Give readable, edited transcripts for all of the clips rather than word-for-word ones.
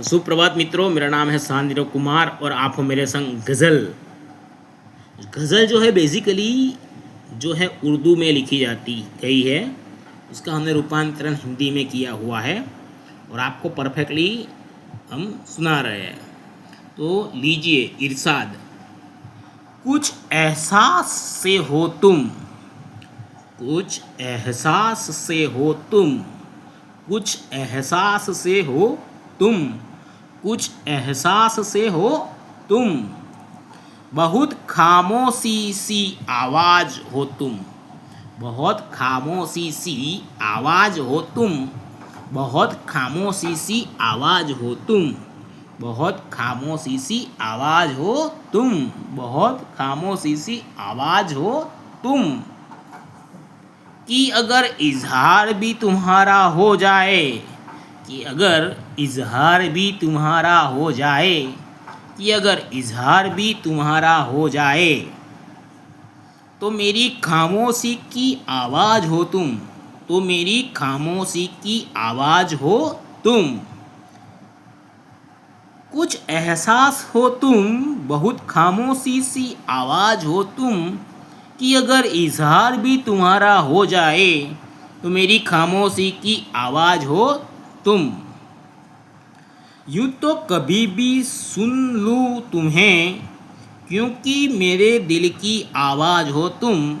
सुप्रभात मित्रों, मेरा नाम है शांतिरो कुमार और आप हो मेरे संग गज़ल। गज़ल जो है बेसिकली जो है उर्दू में लिखी जाती गई है, उसका हमने रूपांतरण हिंदी में किया हुआ है और आपको परफेक्टली हम सुना रहे हैं। तो लीजिए इरशाद। कुछ एहसास से हो तुम, कुछ एहसास से हो तुम, कुछ एहसास से हो तुम, कुछ एहसास से हो तुम, बहुत खामोशी सी आवाज़ हो तुम, बहुत खामोशी सी आवाज़ हो तुम, बहुत खामोशी सी आवाज़ हो तुम, बहुत खामोशी सी आवाज़ हो तुम, बहुत खामोशी सी आवाज़ हो तुम, कि अगर इजहार भी तुम्हारा हो जाए, कि अगर इजहार भी तुम्हारा हो जाए, कि अगर इजहार भी तुम्हारा हो जाए, तो मेरी खामोशी की आवाज़ हो तुम, तो मेरी खामोशी की आवाज़ हो तुम, कुछ एहसास हो तुम, बहुत खामोशी सी आवाज़ हो तुम, कि अगर इजहार भी तुम्हारा हो जाए, तो मेरी खामोशी की आवाज़ हो तुम। यूँ तो कभी भी सुन लूँ तुम्हें, क्योंकि मेरे दिल की आवाज़ हो तुम,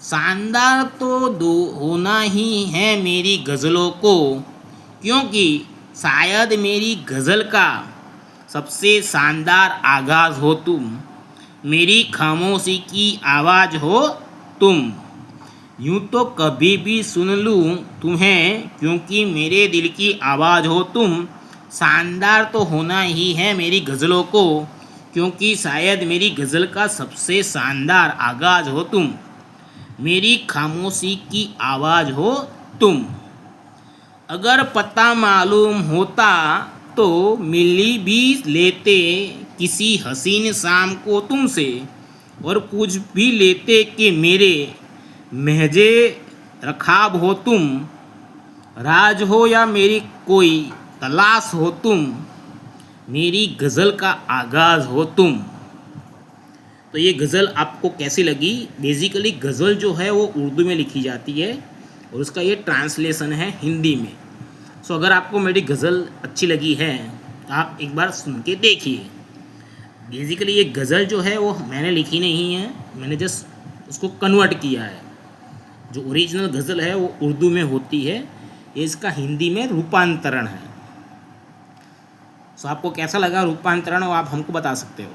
शानदार तो दो होना ही है मेरी गज़लों को, क्योंकि शायद मेरी गज़ल का सबसे शानदार आगाज़ हो तुम, मेरी खामोशी की आवाज़ हो तुम। यूँ तो कभी भी सुन लूँ तुम्हें, क्योंकि मेरे दिल की आवाज़ हो तुम, शानदार तो होना ही है मेरी गज़लों को, क्योंकि शायद मेरी गज़ल का सबसे शानदार आगाज़ हो तुम, मेरी खामोशी की आवाज़ हो तुम। अगर पता मालूम होता तो मिली भी लेते किसी हसीन शाम को तुमसे, और पूछ भी लेते कि मेरे महजे रखाब हो तुम, राज हो या मेरी कोई तलाश हो तुम, मेरी गज़ल का आगाज़ हो तुम। तो ये गज़ल आपको कैसी लगी? बेसिकली गज़ल जो है वो उर्दू में लिखी जाती है और उसका ये ट्रांसलेशन है हिंदी में। सो अगर आपको मेरी गज़ल अच्छी लगी है तो आप एक बार सुन के देखिए। बेसिकली ये गज़ल जो है वो मैंने लिखी नहीं है, मैंने जस्ट उसको कन्वर्ट किया है। जो ओरिजिनल गज़ल है वो उर्दू में होती है, ये इसका हिंदी में रूपांतरण है। सो आपको कैसा लगा रूपांतरण, वो आप हमको बता सकते हो।